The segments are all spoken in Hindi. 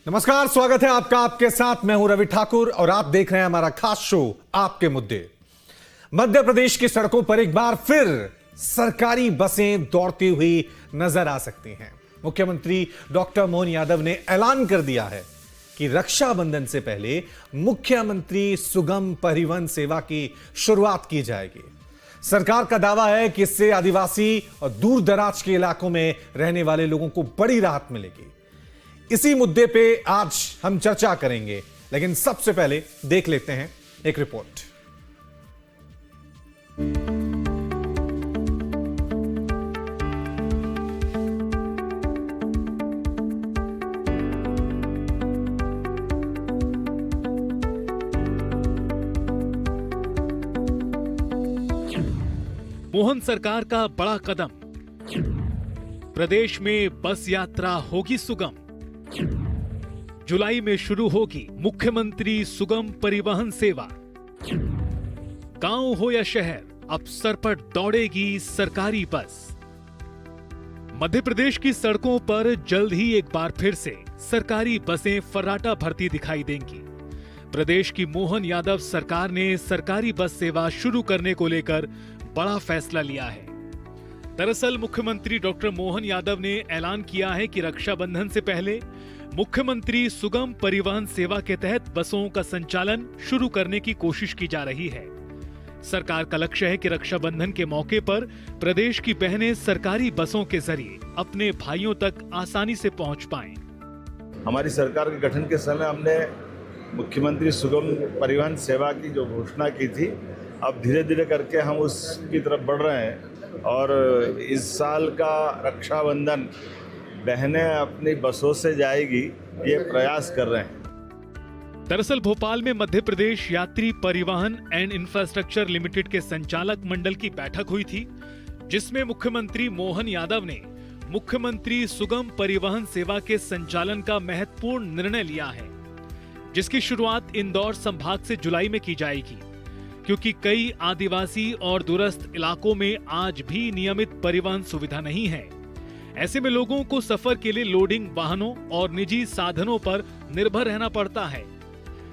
नमस्कार, स्वागत है आपका। आपके साथ मैं हूं रवि ठाकुर और आप देख रहे हैं हमारा खास शो आपके मुद्दे। मध्य प्रदेश की सड़कों पर एक बार फिर सरकारी बसें दौड़ती हुई नजर आ सकती हैं। मुख्यमंत्री डॉक्टर मोहन यादव ने ऐलान कर दिया है कि रक्षाबंधन से पहले मुख्यमंत्री सुगम परिवहन सेवा की शुरुआत की जाएगी। सरकार का दावा है कि इससे आदिवासी और दूर दराज के इलाकों में रहने वाले लोगों को बड़ी राहत मिलेगी। इसी मुद्दे पे आज हम चर्चा करेंगे, लेकिन सबसे पहले देख लेते हैं एक रिपोर्ट। मोहन सरकार का बड़ा कदम, प्रदेश में बस यात्रा होगी सुगम। जुलाई में शुरू होगी मुख्यमंत्री सुगम परिवहन सेवा। गांव हो या शहर, अब सर पर दौड़ेगी सरकारी बस। मध्य प्रदेश की सड़कों पर जल्द ही एक बार फिर से सरकारी बसें फर्राटा भरती दिखाई देंगी। प्रदेश की मोहन यादव सरकार ने सरकारी बस सेवा शुरू करने को लेकर बड़ा फैसला लिया है। दरअसल मुख्यमंत्री डॉक्टर मोहन यादव ने ऐलान किया है कि रक्षाबंधन से पहले मुख्यमंत्री सुगम परिवहन सेवा के तहत बसों का संचालन शुरू करने की कोशिश की जा रही है। सरकार का लक्ष्य है कि रक्षाबंधन के मौके पर प्रदेश की बहनें सरकारी बसों के जरिए अपने भाइयों तक आसानी से पहुंच पाएं। हमारी सरकार के गठन के समय हमने मुख्यमंत्री सुगम परिवहन सेवा की जो घोषणा की थी, अब धीरे धीरे करके हम उसकी तरफ बढ़ रहे हैं और इस साल का रक्षाबंधन बहनें अपनी बसों से जाएगी, ये प्रयास कर रहे हैं। दरअसल भोपाल में मध्य प्रदेश यात्री परिवहन एंड इंफ्रास्ट्रक्चर लिमिटेड के संचालक मंडल की बैठक हुई थी, जिसमें मुख्यमंत्री मोहन यादव ने मुख्यमंत्री सुगम परिवहन सेवा के संचालन का महत्वपूर्ण निर्णय लिया है, जिसकी शुरुआत इंदौर संभाग से जुलाई में की जाएगी, क्योंकि कई आदिवासी और दूरस्थ इलाकों में आज भी नियमित परिवहन सुविधा नहीं है। ऐसे में लोगों को सफर के लिए लोडिंग वाहनों और निजी साधनों पर निर्भर रहना पड़ता है।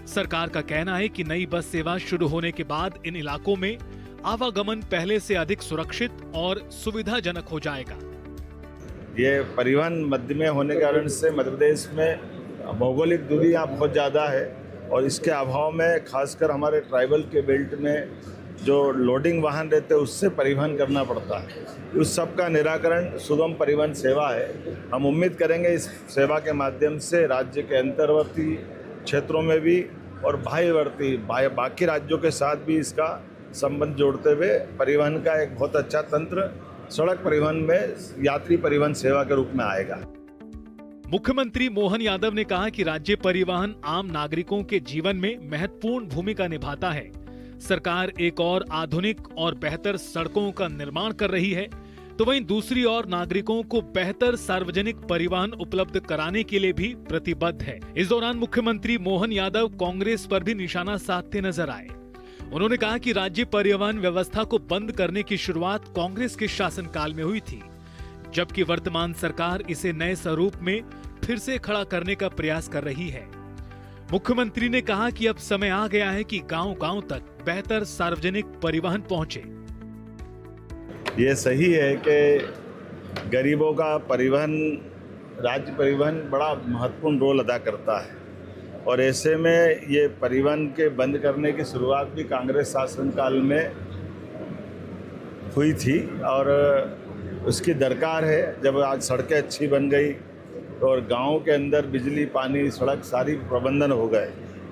सरकार का कहना है कि नई बस सेवा शुरू होने के बाद इन इलाकों में आवागमन पहले से अधिक सुरक्षित और सुविधाजनक हो जाएगा। ये परिवहन मध्य में होने के कारण से मध्य प्रदेश में भौगोलिक दूरी यहाँ बहुत ज़्यादा है और इसके अभाव में खासकर हमारे ट्राइबल के बेल्ट में जो लोडिंग वाहन रहते हैं उससे परिवहन करना पड़ता है। उस सब का निराकरण सुगम परिवहन सेवा है। हम उम्मीद करेंगे इस सेवा के माध्यम से राज्य के अंतर्वर्ती क्षेत्रों में भी और बाह्यवर्ती बाकी राज्यों के साथ भी इसका संबंध जोड़ते हुए परिवहन का एक बहुत अच्छा तंत्र सड़क परिवहन में यात्री परिवहन सेवा के रूप में आएगा। मुख्यमंत्री मोहन यादव ने कहा कि राज्य परिवहन आम नागरिकों के जीवन में महत्वपूर्ण भूमिका निभाता है। सरकार एक और आधुनिक और बेहतर सड़कों का निर्माण कर रही है, तो वहीं दूसरी ओर नागरिकों को बेहतर सार्वजनिक परिवहन उपलब्ध कराने के लिए भी प्रतिबद्ध है। इस दौरान मुख्यमंत्री मोहन यादव कांग्रेस पर भी निशाना साधते नजर आए। उन्होंने कहा कि राज्य परिवहन व्यवस्था को बंद करने की शुरुआत कांग्रेस के शासनकाल में हुई थी, जबकि वर्तमान सरकार इसे नए स्वरूप में फिर से खड़ा करने का प्रयास कर रही है। मुख्यमंत्री ने कहा कि अब समय आ गया है कि गांव-गांव तक बेहतर सार्वजनिक परिवहन पहुंचे। ये सही है कि गरीबों का परिवहन, राज्य परिवहन बड़ा महत्वपूर्ण रोल अदा करता है और ऐसे में ये परिवहन के बंद करने की शुरुआत भी कांग्रेस शासनकाल में हुई थी और उसकी दरकार है। जब आज सड़कें अच्छी बन गई और गांव के अंदर बिजली, पानी, सड़क सारी प्रबंधन हो गए,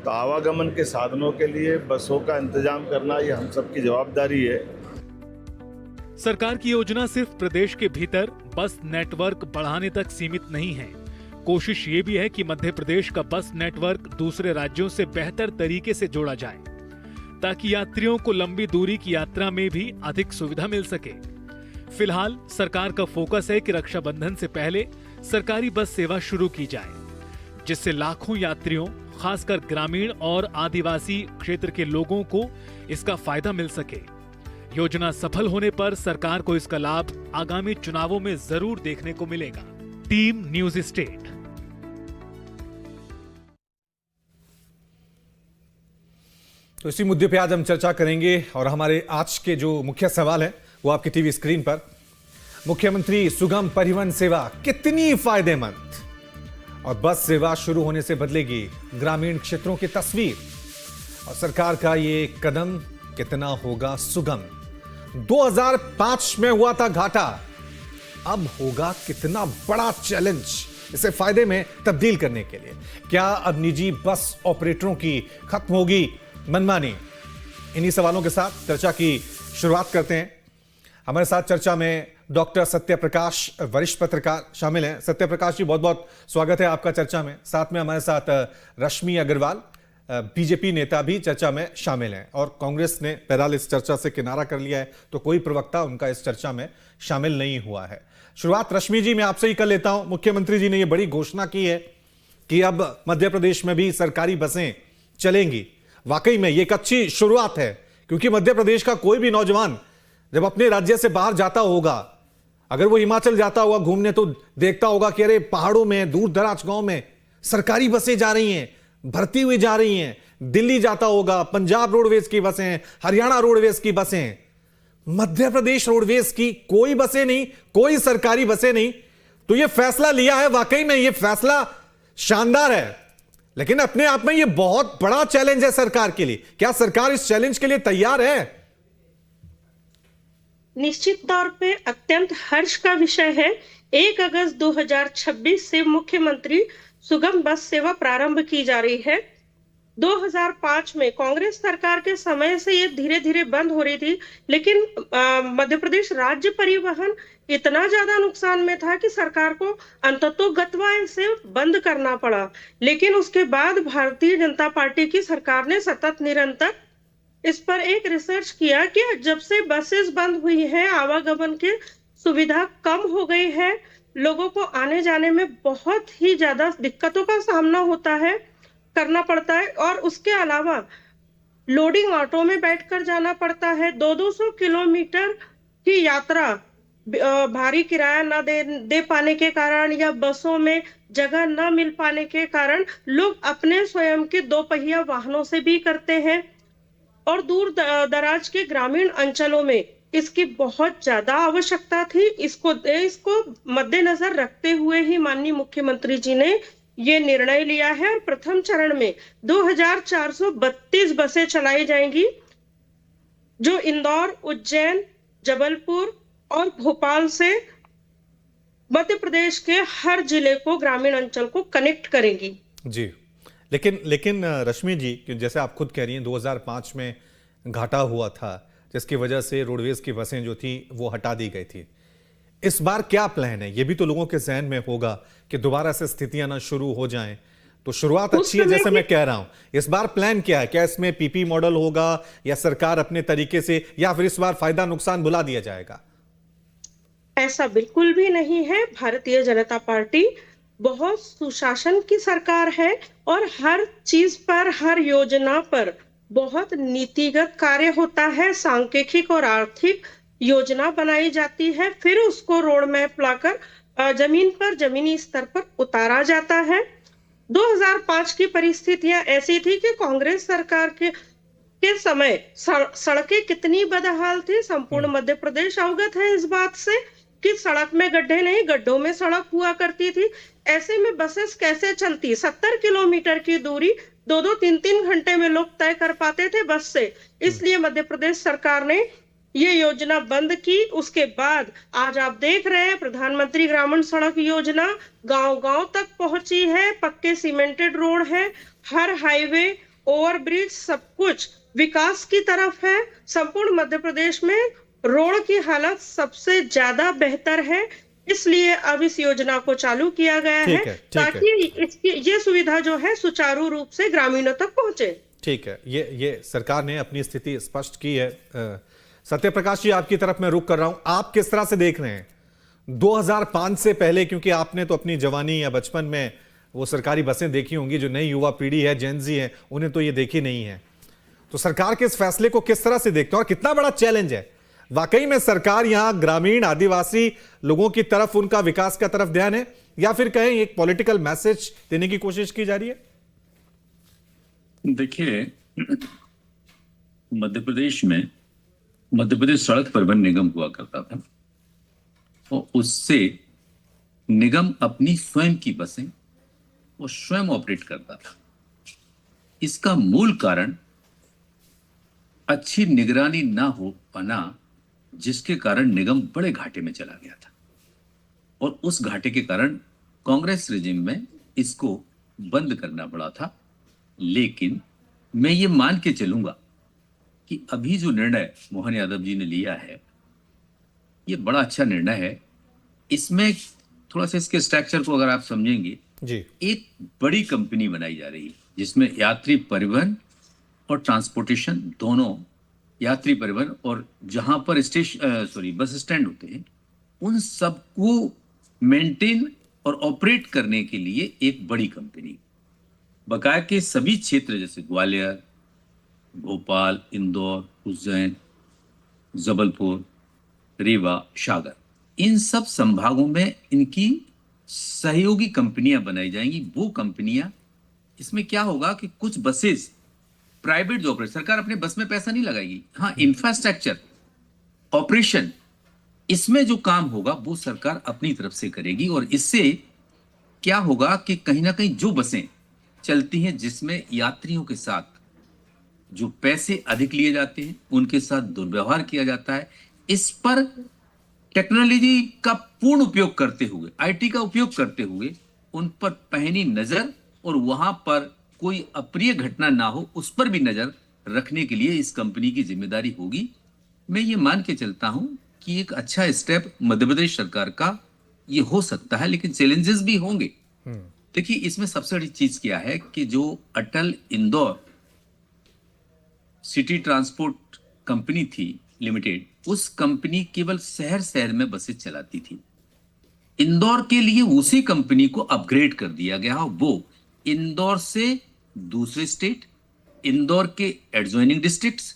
तो आवागमन के साधनों के लिए बसों का इंतजाम करना ये हम सबकी जवाबदारी है। सरकार की योजना सिर्फ प्रदेश के भीतर बस नेटवर्क बढ़ाने तक सीमित नहीं है। कोशिश ये भी है कि मध्य प्रदेश का बस नेटवर्क दूसरे राज्यों से बेहतर तरीके से जोड़ा जाए, ताकि यात्रियों को लंबी दूरी की यात्रा में भी अधिक सुविधा मिल सके। फिलहाल सरकार का फोकस है कि रक्षाबंधन से पहले सरकारी बस सेवा शुरू की जाए, जिससे लाखों यात्रियों, खासकर ग्रामीण और आदिवासी क्षेत्र के लोगों को इसका फायदा मिल सके। योजना सफल होने पर सरकार को इसका लाभ आगामी चुनावों में जरूर देखने को मिलेगा। Team news state. तो इसी मुद्दे पे आज हम चर्चा करेंगे और हमारे आज के जो मुख्य सवाल है वो आपकी टीवी स्क्रीन पर। मुख्यमंत्री सुगम परिवहन सेवा कितनी फायदेमंद, और बस सेवा शुरू होने से बदलेगी ग्रामीण क्षेत्रों की तस्वीर, और सरकार का ये कदम कितना होगा सुगम। 2005 में हुआ था घाटा, अब होगा कितना बड़ा चैलेंज इसे फायदे में तब्दील करने के लिए। क्या अब निजी बस ऑपरेटरों की खत्म होगी मनमानी? इन्हीं सवालों के साथ चर्चा की शुरुआत करते हैं। हमारे साथ चर्चा में डॉक्टर सत्य प्रकाश, वरिष्ठ पत्रकार, शामिल हैं। सत्य प्रकाश जी, बहुत बहुत स्वागत है आपका चर्चा में। साथ में हमारे साथ रश्मि अग्रवाल, बीजेपी नेता भी चर्चा में शामिल हैं, और कांग्रेस ने बहरहाल इस चर्चा से किनारा कर लिया है, तो कोई प्रवक्ता उनका इस चर्चा में शामिल नहीं हुआ है। शुरुआत रश्मि जी मैं आपसे ही कर लेता हूं। मुख्यमंत्री जी ने यह बड़ी घोषणा की है कि अब मध्य प्रदेश में भी सरकारी बसें चलेंगी। वाकई में यह एक अच्छी शुरुआत है, क्योंकि मध्य प्रदेश का कोई भी नौजवान जब अपने राज्य से बाहर जाता होगा, अगर वो हिमाचल जाता होगा घूमने, तो देखता होगा कि अरे पहाड़ों में, दूर दराज गांव में सरकारी बसें जा रही हैं, भर्ती हुई जा रही हैं। दिल्ली जाता होगा, पंजाब रोडवेज की बसें, हरियाणा रोडवेज की बसें, मध्य प्रदेश रोडवेज की कोई बसें नहीं, कोई सरकारी बसें नहीं। तो यह फैसला लिया है, वाकई में यह फैसला शानदार है, लेकिन अपने आप में यह बहुत बड़ा चैलेंज है सरकार के लिए। क्या सरकार इस चैलेंज के लिए तैयार है? निश्चित तौर पे अत्यंत हर्ष का विषय है। 1 अगस्त 2026 से मुख्यमंत्री सुगम बस सेवा प्रारंभ की जा रही है। 2005 में कांग्रेस सरकार के समय से ये धीरे धीरे बंद हो रही थी, लेकिन मध्य प्रदेश राज्य परिवहन इतना ज्यादा नुकसान में था कि सरकार को अंततोगत्वा इसे बंद करना पड़ा। लेकिन उसके बाद भारतीय जनता पार्टी की सरकार ने सतत निरंतर इस पर एक रिसर्च किया कि जब से बसेस बंद हुई हैं, आवागमन की सुविधा कम हो गई है, लोगों को आने जाने में बहुत ही ज्यादा दिक्कतों का सामना करना पड़ता है, और उसके अलावा लोडिंग ऑटो में बैठकर जाना पड़ता है। 200 किलोमीटर की यात्रा भारी किराया न दे पाने के कारण या बसों में जगह न मिल पाने के कारण लोग अपने स्वयं के 2 पहिया वाहनों से भी करते हैं, और दूर दराज के ग्रामीण अंचलों में इसकी बहुत ज्यादा आवश्यकता थी। इसको मद्देनजर रखते हुए ही माननीय मुख्यमंत्री जी ने ये निर्णय लिया है, और प्रथम चरण में 2432 बसें चलाई जाएंगी, जो इंदौर, उज्जैन, जबलपुर और भोपाल से मध्य प्रदेश के हर जिले को, ग्रामीण अंचल को कनेक्ट करेंगी। जी, लेकिन रश्मि जी, जैसे आप खुद कह रही हैं 2005 में घाटा हुआ था, जिसकी वजह से रोडवेज की बसें जो थी वो हटा दी गई थी। इस बार क्या प्लान है? ये भी तो लोगों के जहन में होगा कि दोबारा से स्थितियां ना शुरू हो जाएं। तो शुरुआत अच्छी है, जैसे मैं कह रहा हूं। इस बार प्लान क्या है? क्या इसमें पीपी मॉडल होगा, या सरकार अपने तरीके से, या फिर इस बार फायदा नुकसान भुला दिया जाएगा? ऐसा बिल्कुल भी नहीं है। भारतीय जनता पार्टी बहुत सुशासन की सरकार है, और हर चीज पर, हर योजना पर बहुत नीतिगत कार्य होता है। सांख्यिक और आर्थिक योजना बनाई जाती है, फिर उसको रोड मैप लाकर जमीन पर, जमीनी स्तर पर उतारा जाता है। 2005 की परिस्थितियां ऐसी थी कि कांग्रेस सरकार के समय सड़कें कितनी बदहाल थी। संपूर्ण मध्य प्रदेश अवगत है इस बात से कि सड़क में गड्ढे नहीं, गड्ढों में सड़क हुआ करती थी। ऐसे में बसेस कैसे चलती? 70 किलोमीटर की दूरी 2-2, 3-3 घंटे में लोग तय कर पाते थे बस से। इसलिए मध्य प्रदेश सरकार ने ये योजना बंद की। उसके बाद आज आप देख रहे हैं प्रधानमंत्री ग्रामीण सड़क योजना गांव-गांव तक पहुंची है। पक्के सीमेंटेड रोड है, हर हाईवे, ओवरब्रिज, सब कुछ विकास की तरफ है। संपूर्ण मध्य प्रदेश में रोड की हालत सबसे ज्यादा बेहतर है, इसलिए अब इस योजना को चालू किया गया है ताकि इसकी ये सुविधा जो है सुचारू रूप से ग्रामीणों तक पहुंचे। ठीक है, ये सरकार ने अपनी स्थिति स्पष्ट की है। सत्य प्रकाश जी, आपकी तरफ मैं रुक कर रहा हूं, आप किस तरह से देख रहे हैं 2005 से पहले? क्योंकि आपने तो अपनी जवानी या बचपन में वो सरकारी बसें देखी होंगी, जो नई युवा पीढ़ी है, जेन ज़ी है, उन्हें तो ये देखी नहीं है। तो सरकार के इस फैसले को किस तरह से देखते हैं, और कितना बड़ा चैलेंज है? वाकई में सरकार यहां ग्रामीण आदिवासी लोगों की तरफ, उनका विकास का तरफ ध्यान है, या फिर कहें एक पॉलिटिकल मैसेज देने की कोशिश की जा रही है? देखिए, मध्य प्रदेश में मध्य प्रदेश सड़क परिवहन निगम हुआ करता था और उससे निगम अपनी स्वयं की बसें वो स्वयं ऑपरेट करता था। इसका मूल कारण अच्छी निगरानी ना हो पाना, जिसके कारण निगम बड़े घाटे में चला गया था और उस घाटे के कारण कांग्रेस रेजिम में इसको बंद करना पड़ा था। लेकिन मैं ये मान के चलूंगा कि अभी जो निर्णय मोहन यादव जी ने लिया है ये बड़ा अच्छा निर्णय है। इसमें थोड़ा सा इसके स्ट्रक्चर को अगर आप समझेंगे जी, एक बड़ी कंपनी बनाई जा रही है जिसमें यात्री परिवहन और ट्रांसपोर्टेशन दोनों, यात्री परिवहन और जहां पर बस स्टैंड होते हैं उन सबको मेंटेन और ऑपरेट करने के लिए एक बड़ी कंपनी, बकाया के सभी क्षेत्र जैसे ग्वालियर, भोपाल, इंदौर, उज्जैन, जबलपुर, रीवा, सागर, इन सब संभागों में इनकी सहयोगी कंपनियां बनाई जाएंगी। वो कंपनियां, इसमें क्या होगा कि कुछ बसेस प्राइवेट जो ऑपरेट, सरकार अपने बस में पैसा नहीं लगाएगी, हाँ इंफ्रास्ट्रक्चर ऑपरेशन इसमें जो काम होगा वो सरकार अपनी तरफ से करेगी। और इससे क्या होगा कि कहीं ना कहीं जो बसें चलती हैं जिसमें यात्रियों के साथ जो पैसे अधिक लिए जाते हैं, उनके साथ दुर्व्यवहार किया जाता है, इस पर टेक्नोलॉजी का पूर्ण उपयोग करते हुए, आईटी का उपयोग करते हुए उन पर पैनी नजर और वहां पर कोई अप्रिय घटना ना हो उस पर भी नजर रखने के लिए इस कंपनी की जिम्मेदारी होगी। मैं ये मान के चलता हूं कि एक अच्छा स्टेप मध्य प्रदेश सरकार का ये हो सकता है, लेकिन चैलेंजेस भी होंगे। देखिए, इसमें सबसे बड़ी चीज क्या है कि जो अटल इंदौर सिटी ट्रांसपोर्ट कंपनी थी लिमिटेड, उस कंपनी केवल शहर शहर में बसें चलाती थी। इंदौर के लिए उसी कंपनी को अपग्रेड कर दिया गया, वो इंदौर से दूसरे स्टेट, इंदौर के एडजॉइनिंग डिस्ट्रिक्ट्स,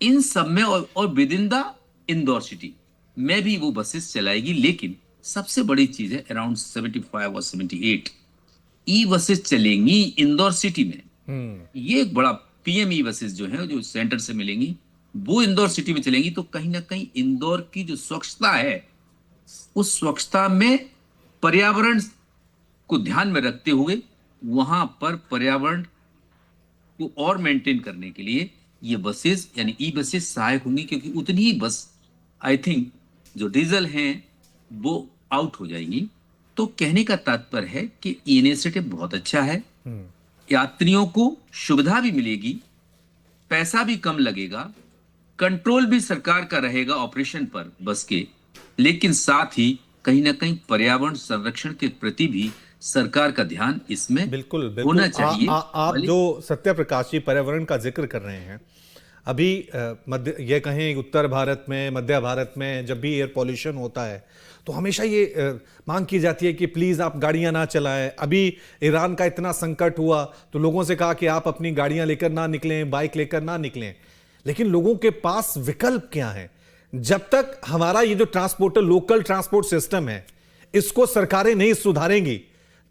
इन सब में और with in the Indore city में भी वो बसेस चलाएगी। लेकिन सबसे बड़ी चीज है, अराउंड 75 और 78 ई बसेस चलेंगी इंदौर सिटी में। ये एक बड़ा पीएम ई बसेस जो है, जो सेंटर से मिलेंगी, वो इंदौर सिटी में चलेंगी। तो कहीं ना कहीं इंदौर की जो स्वच्छता है, उस स्वच्छता में पर्यावरण को ध्यान में रखते हुए वहां पर पर्यावरण को और मेंटेन करने के लिए ये बसेस यानी ई बसेस सहायक होंगी, क्योंकि उतनी ही बस आई थिंक जो डीजल हैं वो आउट हो जाएंगी। तो कहने का तात्पर्य है कि ये इनिशिएटिव बहुत अच्छा है, यात्रियों को सुविधा भी मिलेगी, पैसा भी कम लगेगा, कंट्रोल भी सरकार का रहेगा ऑपरेशन पर बस के, लेकिन साथ ही कहीं ना कहीं पर्यावरण संरक्षण के प्रति भी सरकार का ध्यान इसमें बिल्कुल होना चाहिए। आप जो सत्य प्रकाश जी पर्यावरण का जिक्र कर रहे हैं, अभी ये कहें उत्तर भारत में, मध्य भारत में जब भी एयर पॉल्यूशन होता है तो हमेशा ये मांग की जाती है कि प्लीज आप गाड़ियां ना चलाएं। अभी ईरान का इतना संकट हुआ तो लोगों से कहा कि आप अपनी गाड़ियां लेकर ना निकलें, बाइक लेकर ना निकलें। लेकिन लोगों के पास विकल्प क्या है? जब तक हमारा ये जो ट्रांसपोर्टर लोकल ट्रांसपोर्ट सिस्टम है इसको सरकारें नहीं सुधारेंगी,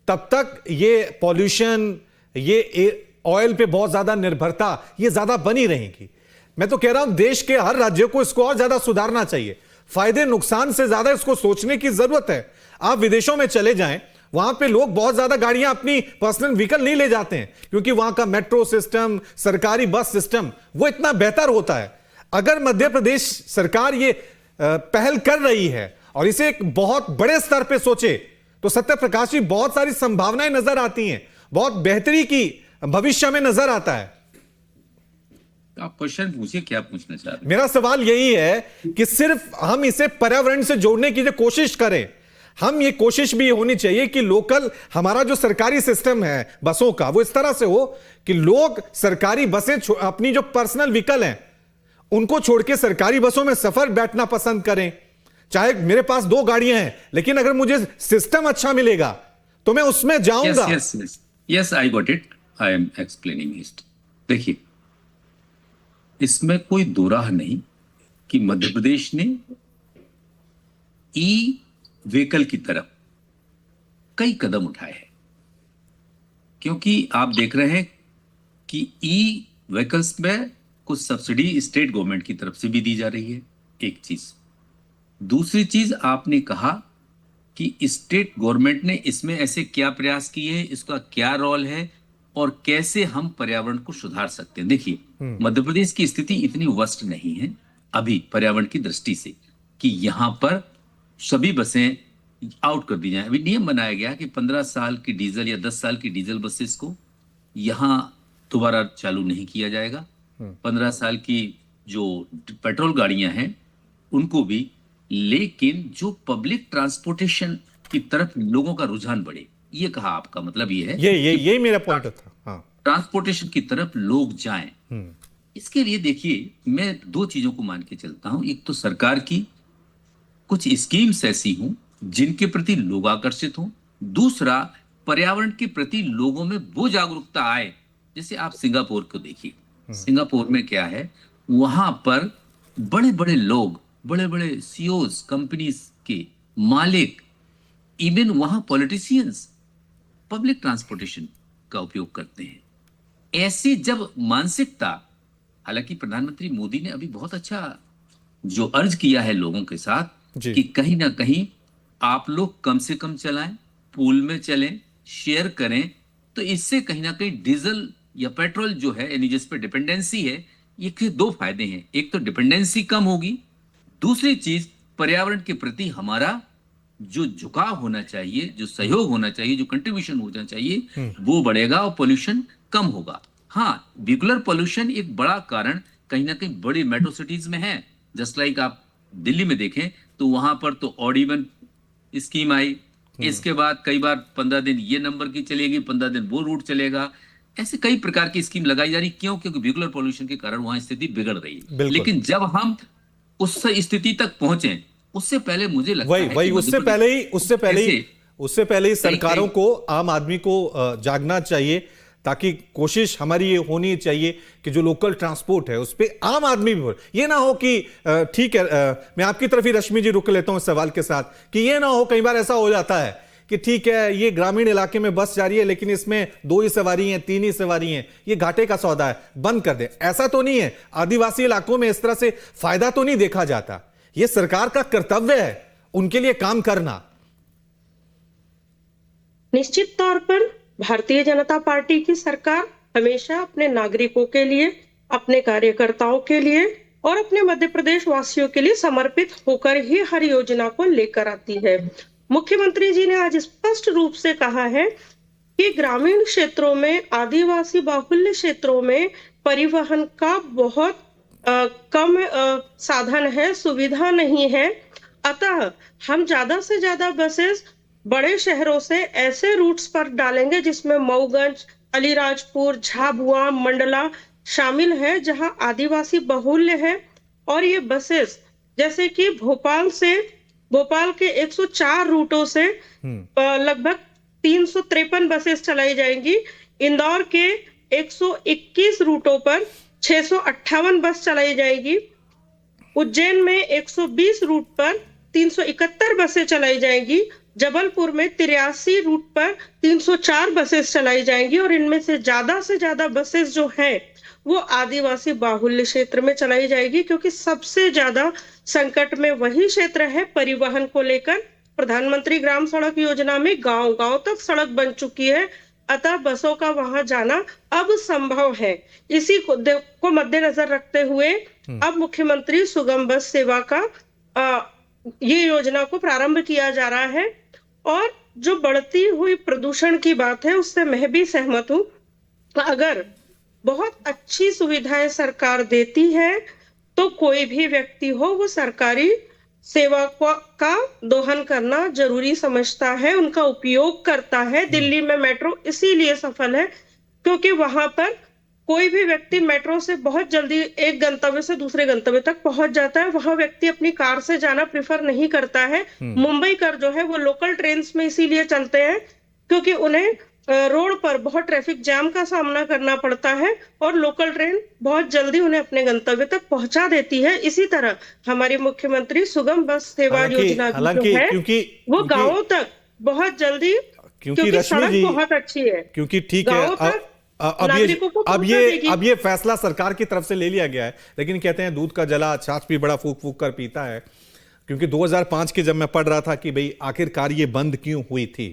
तब तक ये पॉल्यूशन, ये ऑयल पे बहुत ज्यादा निर्भरता ये ज्यादा बनी रहेगी। मैं तो कह रहा हूं देश के हर राज्य को इसको और ज्यादा सुधारना चाहिए। फायदे नुकसान से ज्यादा इसको सोचने की जरूरत है। आप विदेशों में चले जाएं, वहां पे लोग बहुत ज्यादा गाड़ियां अपनी पर्सनल व्हीकल नहीं ले जाते हैं, क्योंकि वहां का मेट्रो सिस्टम, सरकारी बस सिस्टम वो इतना बेहतर होता है। अगर मध्य प्रदेश सरकार ये पहल कर रही है और इसे एक बहुत बड़े स्तर पे सोचे तो सत्य प्रकाश जी बहुत सारी संभावनाएं नजर आती हैं, बहुत बेहतरी की भविष्य में नजर आता है। आप क्वेश्चन पूछिए, क्या पूछना चाह रहे हैं? मेरा सवाल यही है कि सिर्फ हम इसे पर्यावरण से जोड़ने की जो कोशिश करें, हम ये कोशिश भी होनी चाहिए कि लोकल हमारा जो सरकारी सिस्टम है बसों का वो इस तरह से हो कि लोग सरकारी बसें अपनी जो पर्सनल व्हीकल हैं उनको छोड़ के सरकारी बसों में सफर बैठना पसंद करें। चाहे मेरे पास 2 गाड़ियां हैं, लेकिन अगर मुझे सिस्टम अच्छा मिलेगा तो मैं उसमें जाऊंगा। Yes, I got it, I am explaining it. देखिए, इसमें कोई दो राह नहीं कि मध्य प्रदेश ने ई व्हीकल की तरफ कई कदम उठाए हैं, क्योंकि आप देख रहे हैं कि ई व्हीकल्स में कुछ सब्सिडी स्टेट गवर्नमेंट की तरफ से भी दी जा रही है, एक चीज। दूसरी चीज आपने कहा कि स्टेट गवर्नमेंट ने इसमें ऐसे क्या प्रयास किए हैं, इसका क्या रोल है और कैसे हम पर्यावरण को सुधार सकते हैं। देखिए, मध्य प्रदेश की स्थिति इतनी वर्स्ट नहीं है अभी पर्यावरण की दृष्टि से कि यहां पर सभी बसें आउट कर दी जाए। अभी नियम बनाया गया कि 15 साल की डीजल या 10 साल की डीजल बसेस को यहां दोबारा चालू नहीं किया जाएगा। 15 साल की जो पेट्रोल गाड़ियां हैं उनको भी, लेकिन जो पब्लिक ट्रांसपोर्टेशन की तरफ लोगों का रुझान बढ़े, ये कहा आपका मतलब ये है, ये मेरा पॉइंट था। हाँ, ट्रांसपोर्टेशन की तरफ लोग जाएं। इसके लिए देखिए, मैं दो चीजों को मान के चलता हूं। एक तो सरकार की कुछ स्कीम्स ऐसी हों जिनके प्रति लोग आकर्षित हों। दूसरा, पर्यावरण के प्रति लोगों में वो जागरूकता आए। जैसे आप सिंगापुर को देखिए, सिंगापुर में क्या है, वहां पर बड़े बड़े लोग, बड़े बड़े सीईओज, कंपनीज के मालिक, इवन वहां पॉलिटिशियंस पब्लिक ट्रांसपोर्टेशन का उपयोग करते हैं। ऐसी जब मानसिकता, हालांकि प्रधानमंत्री मोदी ने अभी बहुत अच्छा जो अर्ज किया है लोगों के साथ कि कहीं ना कहीं आप लोग कम से कम चलाएं, पूल में चलें, शेयर करें, तो इससे कहीं ना कहीं डीजल या पेट्रोल जो है, यानी जिस पे डिपेंडेंसी है, ये के दो फायदे हैं। एक तो डिपेंडेंसी कम होगी, दूसरी चीज पर्यावरण के प्रति हमारा जो झुकाव होना चाहिए, जो सहयोग होना चाहिए, जो कंट्रीब्यूशन होना चाहिए, वो बढ़ेगा और पोल्यूशन कम होगा। हाँ, व्हीकुलर पोल्यूशन एक बड़ा कारण कहीं ना कहीं बड़ी मेट्रो सिटीज में है। जस्ट लाइक आप दिल्ली में देखें तो वहां पर तो ऑड इवन स्कीम आई, इसके बाद कई बार 15 दिन ये नंबर की चलेगी, 15 दिन वो रूट चलेगा, ऐसे कई प्रकार की स्कीम लगाई जा रही। क्यों? क्योंकि व्हीकुलर पोल्यूशन के कारण वहां स्थिति बिगड़ रही है। लेकिन जब हम उस स्थिति तक पहुंचे, उससे पहले मुझे लगता है वही उससे पहले ही सरकारों को, आम आदमी को जागना चाहिए, ताकि कोशिश हमारी ये होनी चाहिए कि जो लोकल ट्रांसपोर्ट है उस पे आम आदमी भी हो। ये ना हो कि ठीक है, मैं आपकी तरफ ही रश्मि जी रुक लेता हूं इस सवाल के साथ, कि ये ना हो, कई बार ऐसा हो जाता है कि ठीक है, ये ग्रामीण इलाके में बस जा रही है लेकिन इसमें 2 ही सवारी हैं, 3 ही सवारी हैं, ये घाटे का सौदा है, बंद कर दे। ऐसा तो नहीं है, आदिवासी इलाकों में इस तरह से फायदा तो नहीं देखा जाता। ये सरकार का कर्तव्य है उनके लिए काम करना। निश्चित तौर पर भारतीय जनता पार्टी की सरकार हमेशा अपने नागरिकों के लिए, अपने कार्यकर्ताओं के लिए और अपने मध्य प्रदेश वासियों के लिए समर्पित होकर ही हर योजना को लेकर आती है। मुख्यमंत्री जी ने आज स्पष्ट रूप से कहा है कि ग्रामीण क्षेत्रों में, आदिवासी बाहुल्य क्षेत्रों में परिवहन का बहुत कम साधन है, सुविधा नहीं है। अतः हम ज्यादा से ज्यादा बसेस बड़े शहरों से ऐसे रूट्स पर डालेंगे जिसमें मऊगंज, अलीराजपुर, झाबुआ, मंडला शामिल है, जहां आदिवासी बहुल्य है। और ये बसेस जैसे कि भोपाल के 104 रूटों से लगभग 353 बसेस चलाई जाएंगी। इंदौर के 121 रूटों पर 658 बस चलाई जाएगी। उज्जैन में 120 रूट पर 371 बसें चलाई जाएंगी। जबलपुर में 83 रूट पर 304 बसेस चलाई जाएंगी और इनमें से ज्यादा बसेस जो हैं वो आदिवासी बाहुल्य क्षेत्र में चलाई जाएगी, क्योंकि सबसे ज्यादा संकट में वही क्षेत्र है परिवहन को लेकर। प्रधानमंत्री ग्राम सड़क योजना में गांव-गांव तक सड़क बन चुकी है, अतः बसों का वहां जाना अब संभव है। इसी को मद्देनजर रखते हुए अब मुख्यमंत्री सुगम बस सेवा का ये योजना को प्रारंभ किया जा रहा है। और जो बढ़ती हुई प्रदूषण की बात है उससे मैं भी सहमत हूं। अगर बहुत अच्छी सुविधाएं सरकार देती है तो कोई भी व्यक्ति हो वो सरकारी सेवा का दोहन करना जरूरी समझता है, उनका उपयोग करता है। दिल्ली में मेट्रो इसीलिए सफल है क्योंकि वहां पर कोई भी व्यक्ति मेट्रो से बहुत जल्दी एक गंतव्य से दूसरे गंतव्य तक पहुंच जाता है। वहां व्यक्ति अपनी कार से जाना प्रेफर नहीं करता है। मुंबई कर जो है वो लोकल ट्रेन में इसीलिए चलते हैं क्योंकि उन्हें रोड पर बहुत ट्रैफिक जाम का सामना करना पड़ता है और लोकल ट्रेन बहुत जल्दी उन्हें अपने गंतव्य तक पहुंचा देती है। इसी तरह हमारी मुख्यमंत्री सुगम बस सेवा योजना जो है वो गाँवों तक बहुत जल्दी, क्योंकि सड़क बहुत अच्छी है, क्योंकि ठीक है, नागरिकों को पहुंचा देगी। अब ये फैसला सरकार की तरफ से ले लिया गया है, लेकिन कहते हैं दूध का जला छाछ भी बड़ा फूक फूक कर पीता है। क्योंकि 2005 के जब मैं पढ़ रहा था कि भाई आखिरकार ये बंद क्यों हुई थी,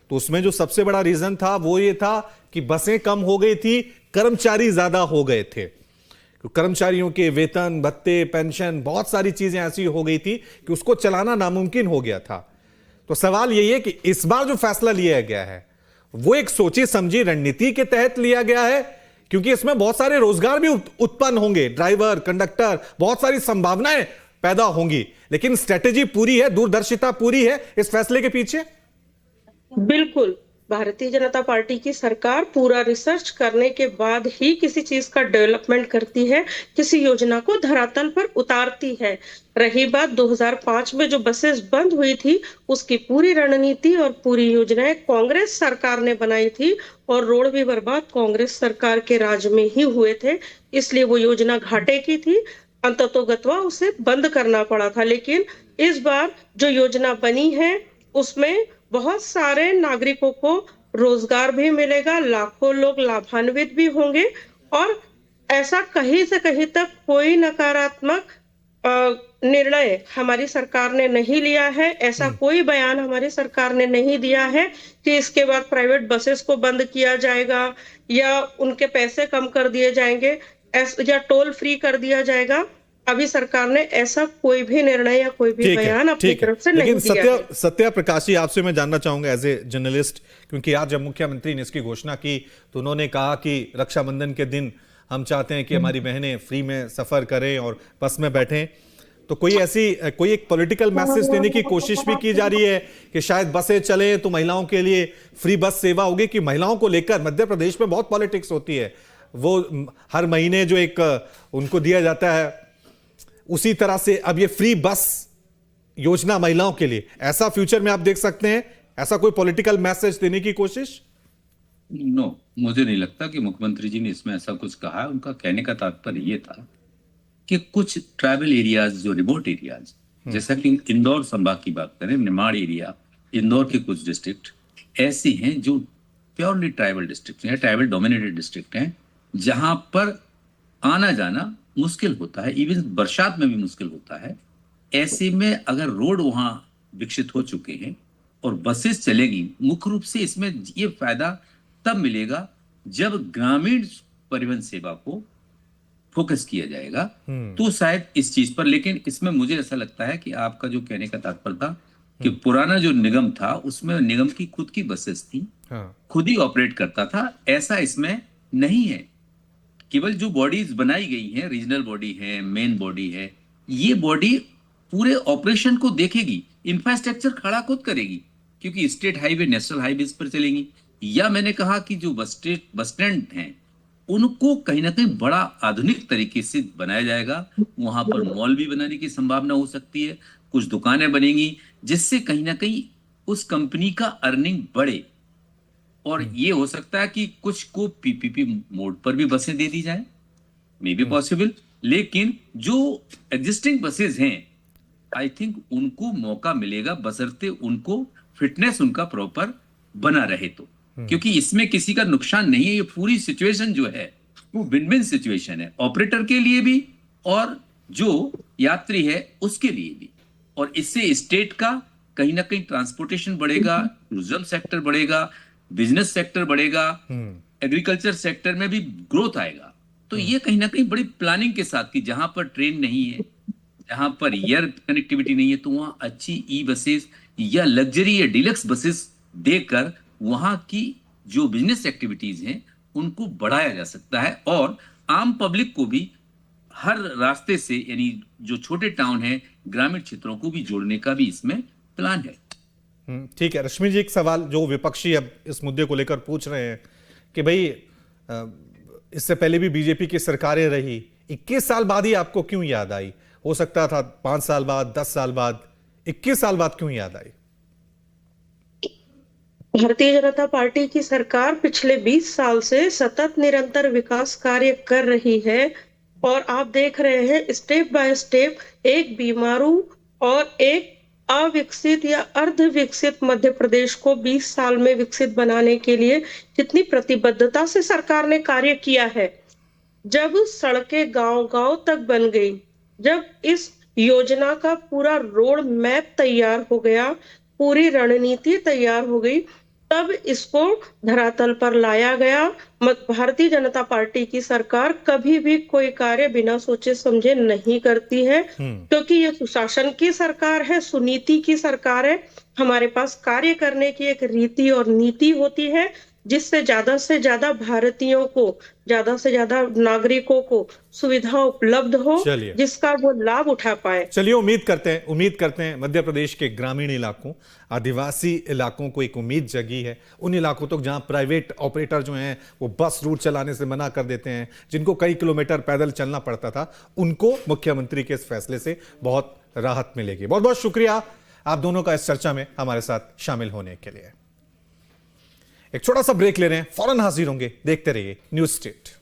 तो उसमें जो सबसे बड़ा रीजन था वो ये था कि बसें कम हो गई थी, कर्मचारी ज्यादा हो गए थे। कर्मचारियों के वेतन, भत्ते, पेंशन, बहुत सारी चीजें ऐसी हो गई थी कि उसको चलाना नामुमकिन हो गया था। तो सवाल यही है कि इस बार जो फैसला लिया गया है वो एक सोची समझी रणनीति के तहत लिया गया है, क्योंकि इसमें बहुत सारे रोजगार भी उत्पन्न होंगे, ड्राइवर, कंडक्टर, बहुत सारी संभावनाएं पैदा होंगी। लेकिन स्ट्रेटेजी पूरी है, दूरदर्शिता पूरी है इस फैसले के पीछे। बिल्कुल, भारतीय जनता पार्टी की सरकार पूरा रिसर्च करने के बाद ही किसी चीज का डेवलपमेंट करती है, किसी योजना को धरातल पर उतारती है। रही बात 2005 में जो बसेस बंद हुई थी, उसकी पूरी रणनीति और पूरी योजनाएं कांग्रेस सरकार ने बनाई थी, और रोड भी बर्बाद कांग्रेस सरकार के राज में ही हुए थे। इसलिए वो योजना घाटे की थी, अंततोगत्वा उसे बंद करना पड़ा था। लेकिन इस बार जो योजना बनी है उसमें बहुत सारे नागरिकों को रोजगार भी मिलेगा, लाखों लोग लाभान्वित भी होंगे, और ऐसा कहीं से कहीं तक कोई नकारात्मक निर्णय हमारी सरकार ने नहीं लिया है। ऐसा कोई बयान हमारी सरकार ने नहीं दिया है कि इसके बाद प्राइवेट बसेस को बंद किया जाएगा या उनके पैसे कम कर दिए जाएंगे या टोल फ्री कर दिया जाएगा। अभी सरकार ने ऐसा कोई भी निर्णय या कोई भी बयान अपनी तरफ से नहीं दिया है। लेकिन सत्या प्रकाशी, आपसे मैं जानना चाहूंगा एज ए जर्नलिस्ट, क्योंकि आज जब मुख्यमंत्री ने इसकी घोषणा की तो उन्होंने कहा कि रक्षाबंधन के दिन हम चाहते हैं कि हमारी बहनें फ्री में सफर करें और बस में बैठें। तो कोई एक पॉलिटिकल मैसेज देने की कोशिश भी की जा रही है कि शायद बसें चलें तो महिलाओं के लिए फ्री बस सेवा होगी, कि महिलाओं को लेकर मध्य प्रदेश में बहुत पॉलिटिक्स होती है। वो हर महीने जो एक उनको दिया जाता है, उसी तरह से अब ये फ्री बस योजना महिलाओं के लिए, ऐसा फ्यूचर में आप देख सकते हैं? ऐसा कोई पॉलिटिकल मैसेज देने की कोशिश? नो, मुझे नहीं लगता कि मुख्यमंत्री जी ने इसमें ऐसा कुछ कहा है। उनका कहने का तात्पर्य ये था कि कुछ ट्राइबल एरियाज, जो रिमोट एरियाज, जैसा कि इंदौर संभाग की बात करें, निमाड़ एरिया, इंदौर के कुछ डिस्ट्रिक्ट ऐसे हैं जो प्योरली ट्राइबल डिस्ट्रिक्ट हैं, ट्राइबल डोमिनेटेड डिस्ट्रिक्ट हैं, जहां पर आना जाना मुश्किल होता है, इवन बरसात में भी मुश्किल होता है। ऐसे में अगर रोड वहां विकसित हो चुके हैं और बसेस चलेगी, मुख्य रूप से इसमें ये फायदा तब मिलेगा जब ग्रामीण परिवहन सेवा को फोकस किया जाएगा, तो शायद इस चीज पर। लेकिन इसमें मुझे ऐसा लगता है कि आपका जो कहने का तात्पर्य था कि पुराना जो निगम था उसमें निगम की खुद की बसेस थी, खुद ही ऑपरेट करता था, ऐसा इसमें नहीं है। केवल जो बॉडीज बनाई गई हैं, रीजनल बॉडी है, मेन बॉडी है, ये बॉडी पूरे ऑपरेशन को देखेगी, इंफ्रास्ट्रक्चर खड़ा खुद करेगी, क्योंकि स्टेट हाईवे, नेशनल हाईवे पर चलेंगी। या मैंने कहा कि जो बस स्टैंड हैं उनको कहीं ना कहीं बड़ा आधुनिक तरीके से बनाया जाएगा। वहां पर मॉल भी बनाने की संभावना हो सकती है, कुछ दुकानें बनेंगी, जिससे कहीं ना कहीं उस कंपनी का अर्निंग बढ़े। और ये हो सकता है कि कुछ को पीपीपी मोड पर भी बसें दे दी जाए, मे बी पॉसिबल। लेकिन जो एग्जिस्टिंग बसेस हैं, आई थिंक उनको मौका मिलेगा, बशर्ते उनको फिटनेस उनका प्रॉपर बना रहे तो, क्योंकि इसमें किसी का नुकसान नहीं है। ये पूरी सिचुएशन जो है वो विन विन सिचुएशन है, ऑपरेटर के लिए भी और जो यात्री है उसके लिए भी। और इससे स्टेट का कहीं ना कहीं ट्रांसपोर्टेशन बढ़ेगा, टूरिज्म सेक्टर बढ़ेगा, बिजनेस सेक्टर बढ़ेगा, एग्रीकल्चर सेक्टर में भी ग्रोथ आएगा। तो ये कहीं ना कहीं बड़ी प्लानिंग के साथ, कि जहां पर ट्रेन नहीं है, जहां पर एयर कनेक्टिविटी नहीं है, तो वहां अच्छी ई बसेस या लग्जरी या डिलक्स बसेस देकर वहां की जो बिजनेस एक्टिविटीज हैं उनको बढ़ाया जा सकता है। और आम पब्लिक को भी हर रास्ते से, यानी जो छोटे टाउन है, ग्रामीण क्षेत्रों को भी जोड़ने का भी इसमें प्लान है। ठीक है रश्मि जी, एक सवाल जो विपक्षी अब इस मुद्दे को लेकर पूछ रहे हैं कि भाई इससे पहले भी बीजेपी की सरकारें रही, 21 साल बाद ही आपको क्यों याद आई? हो सकता था 5 साल बाद, 10 साल बाद, 21 साल बाद क्यों याद आई? भारतीय जनता पार्टी की सरकार पिछले 20 साल से सतत निरंतर विकास कार्य कर रही है, और आप देख रहे हैं स्टेप बाय स्टेप एक बीमारू और एक अविकसित या अर्ध विकसित मध्य प्रदेश को 20 साल में विकसित बनाने के लिए कितनी प्रतिबद्धता से सरकार ने कार्य किया है। जब सड़कें गांव-गांव तक बन गई, जब इस योजना का पूरा रोड मैप तैयार हो गया, पूरी रणनीति तैयार हो गई, तब इसको धरातल पर लाया गया। भारतीय जनता पार्टी की सरकार कभी भी कोई कार्य बिना सोचे समझे नहीं करती है, क्योंकि ये सुशासन की सरकार है, सुनीति की सरकार है। हमारे पास कार्य करने की एक रीति और नीति होती है, जिससे ज्यादा भारतीयों को, ज्यादा से ज्यादा नागरिकों को सुविधा उपलब्ध हो, चलिए। जिसका वो लाभ उठा पाए। चलिए, उम्मीद करते हैं मध्य प्रदेश के ग्रामीण इलाकों, आदिवासी इलाकों को एक उम्मीद जगी है। उन इलाकों तक जहां प्राइवेट ऑपरेटर जो हैं वो बस रूट चलाने से मना कर देते हैं, जिनको कई किलोमीटर पैदल चलना पड़ता था, उनको मुख्यमंत्री के इस फैसले से बहुत राहत मिलेगी। बहुत बहुत शुक्रिया आप दोनों का इस चर्चा में हमारे साथ शामिल होने के लिए। एक छोटा सा ब्रेक ले रहे हैं, फौरन हाजिर होंगे। देखते रहिए न्यूज़ स्टेट।